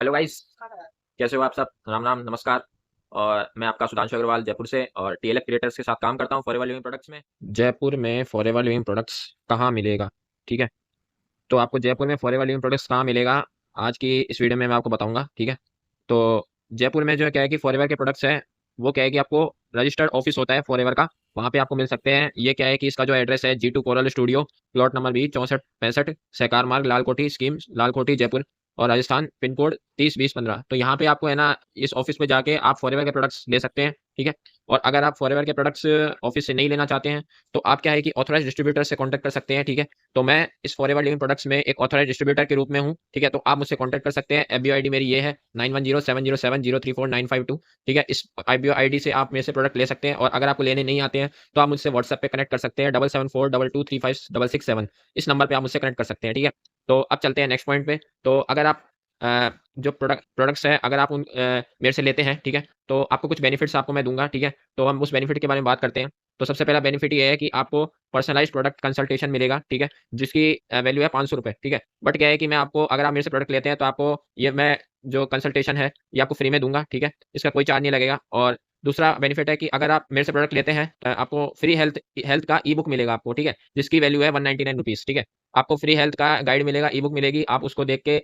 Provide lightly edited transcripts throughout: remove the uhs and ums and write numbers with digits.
Hello guys, कैसे हो आप सब? राम राम, नमस्कार। और मैं आपका सुधांशु अग्रवाल जयपुर से और टीएलएफ क्रिएटर्स के साथ काम करता हूँ फॉरएवर लिविंग प्रोडक्ट्स में। जयपुर में फॉरएवर लिविंग प्रोडक्ट्स कहाँ मिलेगा? ठीक है, तो आपको जयपुर में फॉरएवर लिविंग प्रोडक्ट्स कहाँ मिलेगा, आज की इस वीडियो में मैं आपको बताऊंगा। ठीक है, तो जयपुर में जो है क्या है कि फॉरएवर के प्रोडक्ट्स है, वो क्या है कि आपको रजिस्टर्ड ऑफिस होता है फॉरएवर का, वहाँ पे आपको मिल सकते हैं। ये क्या है कि इसका जो एड्रेस है G2 coral studio, plot number B 6465, सहकार मार्ग, लालकोठी स्कीम, लालकोठी, जयपुर और राजस्थान, पिन कोड 302015। तो यहाँ पे आपको है ना, इस ऑफिस पे जाके आप फॉरएवर के प्रोडक्ट्स ले सकते हैं। ठीक है, और अगर आप फॉरएवर के प्रोडक्ट्स ऑफिस से नहीं लेना चाहते हैं तो आप क्या है कि ऑथराइज डिस्ट्रीब्यूटर से कॉन्टैक्ट कर सकते हैं। ठीक है, तो मैं इस फॉरएवर लिविंग प्रोडक्ट्स में एक ऑथराइज डिस्ट्रीब्यूटर के रूप में हूँ। ठीक है, तो आप मुझसे कॉन्टैक्ट कर सकते हैं। एफबीओ आईडी मेरी ये है 910707034952। ठीक है, इस आईबीओ आईडी से आप मेरे से प्रोडक्ट ले सकते हैं। और अगर आपको लेने नहीं आते हैं तो आप मुझसे व्हाट्सएप पे कनेक्ट कर सकते हैं 7742235667। इस नंबर पे आप मुझसे कनेक्ट कर सकते हैं। ठीक है, तो अब चलते हैं नेक्स्ट पॉइंट पे। तो अगर आप जो प्रोडक्ट्स है, अगर आप मेरे से लेते हैं, ठीक है, तो आपको कुछ बेनिफिट्स आपको मैं दूंगा। ठीक है, तो हम उस बेनिफिट के बारे में बात करते हैं। तो सबसे पहला बेनिफिट ये है कि आपको पर्सनलाइज्ड प्रोडक्ट कंसल्टेशन मिलेगा। ठीक है, जिसकी वैल्यू है 500 रुपये। ठीक है, बट क्या है कि मैं आपको, अगर आप मेरे से प्रोडक्ट लेते हैं तो आपको ये मैं जो कंसल्टेशन है ये आपको फ्री में दूंगा। ठीक है, इसका कोई चार्ज नहीं लगेगा। और दूसरा बेनिफिट है कि अगर आप मेरे से प्रोडक्ट लेते हैं आपको फ्री हेल्थ हेल्थ का ई बुक मिलेगा आपको। ठीक है, जिसकी वैल्यू है 199 रुपीज़। ठीक है, आपको फ्री हेल्थ का गाइड मिलेगा, ई बुक मिलेगी, आप उसको देख के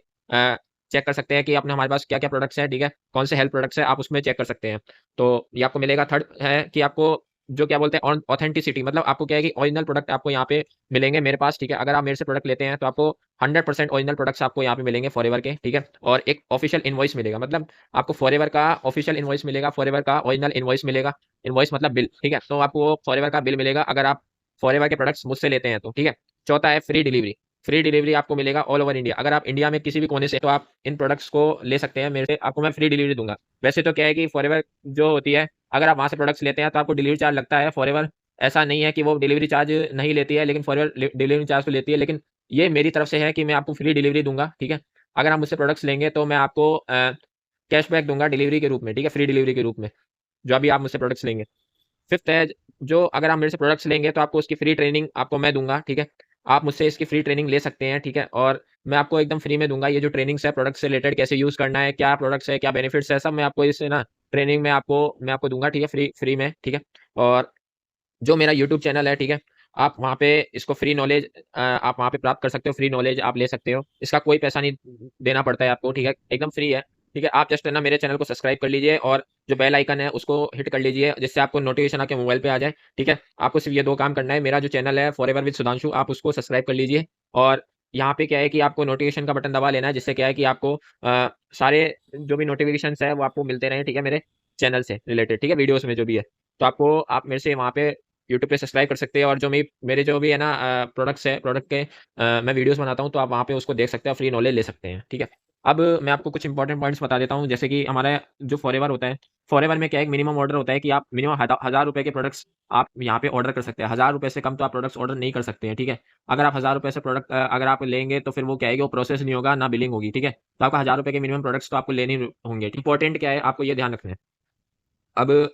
चेक कर सकते हैं कि आपने हमारे पास क्या क्या प्रोडक्ट्स हैं। ठीक है, कौन से हेल्थ प्रोडक्ट्स हैं, आप उसमें चेक कर सकते हैं। तो ये आपको मिलेगा। थर्ड है कि आपको जो क्या बोलते हैं ऑथेंटिसिटी, मतलब आपको क्या है कि ओरिजिनल प्रोडक्ट आपको यहाँ पे मिलेंगे मेरे पास। ठीक है, अगर आप मेरे से प्रोडक्ट लेते हैं तो आपको 100% ओरिजिनल प्रोडक्ट्स आपको यहाँ पे मिलेंगे फॉरएवर के। ठीक है, और एक ऑफिशियल इनवॉइस मिलेगा, मतलब आपको फॉरएवर का ऑफिशियल इनवॉइस मिलेगा, फॉरएवर का ओरिजिनल इनवॉइस मिलेगा। इनवॉइस मतलब बिल। ठीक है, तो आपको फॉरएवर का बिल मिलेगा अगर आप फॉरएवर के प्रोडक्ट्स मुझसे लेते हैं तो। ठीक है, चौथा है फ्री डिलीवरी। फ्री डिलीवरी आपको मिलेगा ऑल ओवर इंडिया। अगर आप इंडिया में किसी भी कोने से तो आप इन प्रोडक्ट्स को ले सकते हैं मेरे से, आपको मैं फ्री डिलीवरी दूंगा। वैसे तो क्या है कि फॉरएवर जो होती है, अगर आप वहाँ से प्रोडक्ट्स लेते हैं तो आपको डिलीवरी चार्ज लगता है। फॉरएवर ऐसा नहीं है कि वो डिलीवरी चार्ज नहीं लेती है, लेकिन फॉरएवर डिलीवरी चार्ज तो लेती है। लेकिन ये मेरी तरफ से है कि मैं आपको फ्री डिलीवरी दूंगा। ठीक है, अगर आप मुझसे प्रोडक्ट्स लेंगे तो मैं आपको कैशबैक दूंगा डिलीवरी के रूप में। ठीक है, फ्री डिलीवरी के रूप में, जो अभी आप मुझसे प्रोडक्ट्स लेंगे। फिफ्थ है, जो अगर आप मेरे से प्रोडक्ट्स लेंगे तो आपको उसकी फ्री ट्रेनिंग आपको मैं दूंगा। ठीक है, आप मुझसे इसकी फ्री ट्रेनिंग ले सकते हैं। ठीक है, और मैं आपको एकदम फ्री में दूंगा। ये जो ट्रेनिंग्स है प्रोडक्ट से रिलेटेड, कैसे यूज करना है, क्या प्रोडक्ट्स है, क्या बेनिफिट्स है, सब मैं आपको इससे ना ट्रेनिंग में मैं आपको दूंगा। ठीक है, फ्री फ्री में। ठीक है, और जो मेरा यूट्यूब चैनल है, ठीक है, आप वहाँ पे इसको फ्री नॉलेज आप वहाँ पे प्राप्त कर सकते हो, फ्री नॉलेज आप ले सकते हो। इसका कोई पैसा नहीं देना पड़ता है आपको। ठीक है, एकदम फ्री है। ठीक है, आप जस्ट है ना मेरे चैनल को सब्सक्राइब कर लीजिए और जो बेल आइकन है उसको हिट कर लीजिए, जिससे आपको नोटिफिकेशन आपके मोबाइल पे आ जाए। ठीक है, आपको सिर्फ ये दो काम करना है। मेरा जो चैनल है फॉरएवर विद सुधांशु, आप उसको सब्सक्राइब कर लीजिए। और यहाँ पे क्या है कि आपको नोटिफिकेशन का बटन दबा लेना है, जिससे क्या है कि आपको सारे जो भी नोटिफिकेशन है वो आपको मिलते रहे। ठीक है, मेरे चैनल से रिलेटेड, ठीक है, वीडियोस में जो भी है। तो आपको, आप मेरे से वहाँ पे यूट्यूब पे सब्सक्राइब कर सकते हैं। और जो मेरे जो भी है ना प्रोडक्ट्स है, प्रोडक्ट के मैं वीडियोस बनाता हूँ, तो आप वहाँ पे उसको देख सकते हैं, फ्री नॉलेज ले सकते हैं। ठीक है, अब मैं आपको कुछ इंपॉर्टेंट पॉइंट्स बता देता हूँ। जैसे कि हमारा जो फॉरएवर होता है, फॉरएवर में क्या है, एक मिनिमम ऑर्डर होता है कि आप मिनिमम 1000 रुपये के प्रोडक्ट्स आप यहाँ पे ऑर्डर कर सकते हैं। 1000 रुपये से कम तो आप प्रोडक्ट्स ऑर्डर नहीं कर सकते हैं। ठीक है, अगर आप 1000 रुपये से प्रोडक्ट अगर आप लेंगे तो फिर वो क्या है कि वो प्रोसेस नहीं होगा, ना बिलिंग होगी। ठीक है, तो आपका 1000 रुपये के मिनिमम प्रोडक्ट्स तो आपको लेने होंगे। इंपॉर्टेंट क्या है, आपको ये ध्यान रखना है। अब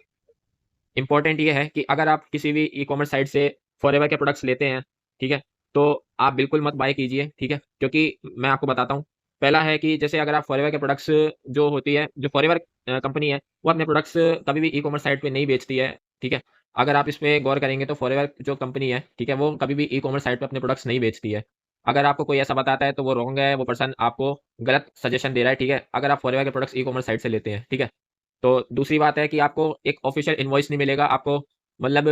इंपॉर्टेंट ये है कि अगर आप किसी भी ई कॉमर्स साइट से फॉरएवर के प्रोडक्ट्स लेते हैं, ठीक है, तो आप बिल्कुल मत बाय कीजिए। ठीक है, क्योंकि मैं आपको बताता हूँ। पहला है कि जैसे अगर आप फॉरएवर के प्रोडक्ट्स, जो होती है, जो फॉरएवर कंपनी है, वो अपने प्रोडक्ट्स कभी भी ई कॉमर्स साइट पे नहीं बेचती है। ठीक है, अगर आप इस पे गौर करेंगे तो फॉरएवर जो कंपनी है, ठीक है, वो कभी भी ई कॉमर्स साइट पे अपने प्रोडक्ट्स नहीं बेचती है। अगर आपको कोई ऐसा बताता है तो वो रॉन्ग है, वो पर्सन आपको गलत सजेशन दे रहा है। ठीक है, अगर आप फॉरएवर के प्रोडक्ट्स ई कॉमर्स साइट से लेते हैं। ठीक है, तो दूसरी बात है कि आपको एक ऑफिशियल इनवॉइस नहीं मिलेगा आपको, मतलब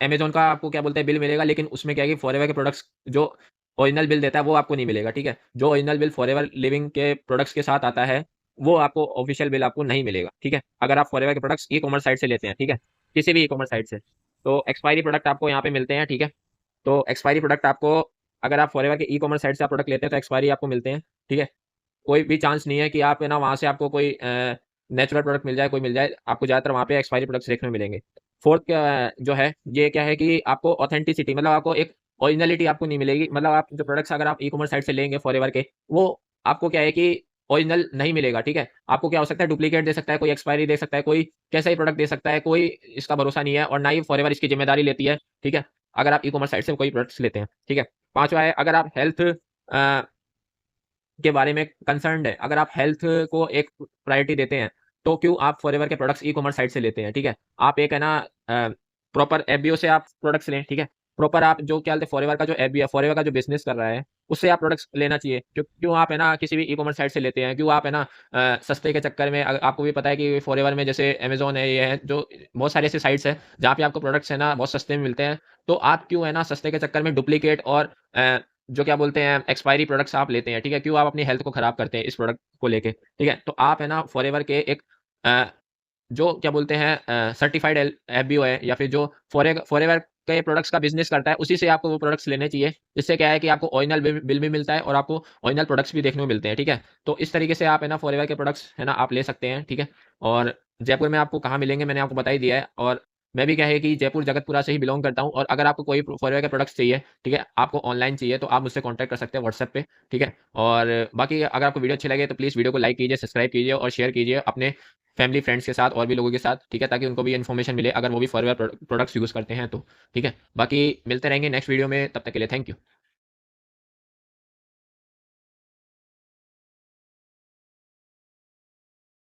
अमेज़न का आपको क्या बोलते हैं बिल मिलेगा, लेकिन उसमें क्या है कि फॉरएवर के प्रोडक्ट्स जो ओरिजिनल बिल देता है वो आपको नहीं मिलेगा। ठीक है, जो ओरिजिनल बिल फॉरएवर लिविंग के प्रोडक्ट्स के साथ आता है, वो आपको ऑफिशियल बिल आपको नहीं मिलेगा। ठीक है, अगर आप फॉरएवर के प्रोडक्ट्स ई कॉमर्स साइट से लेते हैं। ठीक है, किसी भी ई कॉमर्स साइट से, तो एक्सपायरी प्रोडक्ट आपको यहाँ पे मिलते हैं। ठीक है, तो एक्सपायरी प्रोडक्ट आपको, अगर आप फॉरएवर के ई कॉमर्स साइट से आप प्रोडक्ट लेते हैं तो एक्सपायरी आपको मिलते हैं। ठीक है, कोई भी चांस नहीं है कि आप है ना वहाँ से आपको कोई नेचुरल प्रोडक्ट मिल जाए, कोई मिल जाए, आपको ज़्यादातर वहाँ पे एक्सपायरी प्रोडक्ट्स देखने को मिलेंगे। फोर्थ क्या जो है, ये क्या है कि आपको ऑथेंटिसिटी, मतलब आपको एक ओरिजिनलिटी आपको नहीं मिलेगी। मतलब आप जो प्रोडक्ट्स अगर आप ई कॉमर्स साइट से लेंगे फॉरएवर के, वो आपको क्या है कि ओरिजिनल नहीं मिलेगा। ठीक है, आपको क्या हो सकता है, डुप्लीकेट दे सकता है, कोई एक्सपायरी दे सकता है, कोई कैसा ही प्रोडक्ट दे सकता है, कोई इसका भरोसा नहीं है और ना ही फॉरएवर इसकी जिम्मेदारी लेती है। ठीक है, अगर आप ई कॉमर्स साइट से कोई प्रोडक्ट्स लेते हैं। ठीक है, पांचवा है, अगर आप हेल्थ के बारे में कंसर्न्ड है, अगर आप हेल्थ को एक प्रायोरिटी देते हैं, तो क्यों आप फॉरएवर के प्रोडक्ट्स ई-कॉमर्स साइट से लेते हैं, ठीक है? आप एक है ना प्रॉपर एफबीओ से आप प्रोडक्ट्स लें, ठीक है? प्रॉपर आप जो क्या बोलते हैं फॉरएवर का जो एफबीओ है, फॉरएवर का जो बिज़नेस कर रहा है, उससे आप प्रोडक्ट्स लेना चाहिए। क्यों आप है ना किसी भी ई-कॉमर्स साइट से लेते हैं? क्यों आप है ना सस्ते के चक्कर में आपको भी पता है कि फॉरएवर में जैसे अमेज़न है, ये है, जो बहुत सारी ऐसी साइट्स हैं, जहाँ पे आपको प्रोडक्ट्स है ना बहुत सस्ते में मिलते हैं। तो आप क्यों है ना सस्ते के चक्कर में डुप्लीकेट और जो क्या बोलते हैं एक्सपायरी प्रोडक्ट्स आप लेते हैं, ठीक है? क्यों आप अपनी हेल्थ को खराब करते हैं इस प्रोडक्ट को लेके, ठीक है? तो आप है ना फॉरएवर के एक अ, जो क्या बोलते हैं सर्टिफाइड एफबीओ है या फिर जो फॉरएवर के प्रोडक्ट्स का बिज़नेस करता है, उसी से आपको वो प्रोडक्ट्स लेने चाहिए। जिससे क्या है कि आपको ओरिजिनल बिल बिल भी मिलता है और आपको ओरिजिनल प्रोडक्ट्स भी देखने को मिलते हैं, ठीक है? तो इस तरीके से आप है ना फॉरएवर के प्रोडक्ट्स है ना आप ले सकते हैं, ठीक है? और जयपुर में आपको कहाँ मिलेंगे मैंने आपको बता ही दिया है और मैं भी क्या है कि जयपुर जगतपुरा से ही बिलॉन्ग करता हूँ और अगर आपको कोई फॉरएवर के प्रोडक्ट्स चाहिए, ठीक है? आपको ऑनलाइन चाहिए तो आप मुझसे कॉन्टैक्ट कर सकते हैं व्हाट्सएप पे, ठीक है? और बाकी अगर आपको वीडियो अच्छी लगे तो प्लीज़ वीडियो को लाइक कीजिए, सब्सक्राइब कीजिए और शेयर कीजिए अपने फैमिली फ्रेंड्स के साथ और भी लोगों के साथ, ठीक है? ताकि उनको भी इन्फॉर्मेशन मिले अगर वो भी फॉरएवर प्रोडक्ट्स यूज़ करते हैं तो, ठीक है? बाकी मिलते रहेंगे नेक्स्ट वीडियो में, तब तक के लिए थैंक यू।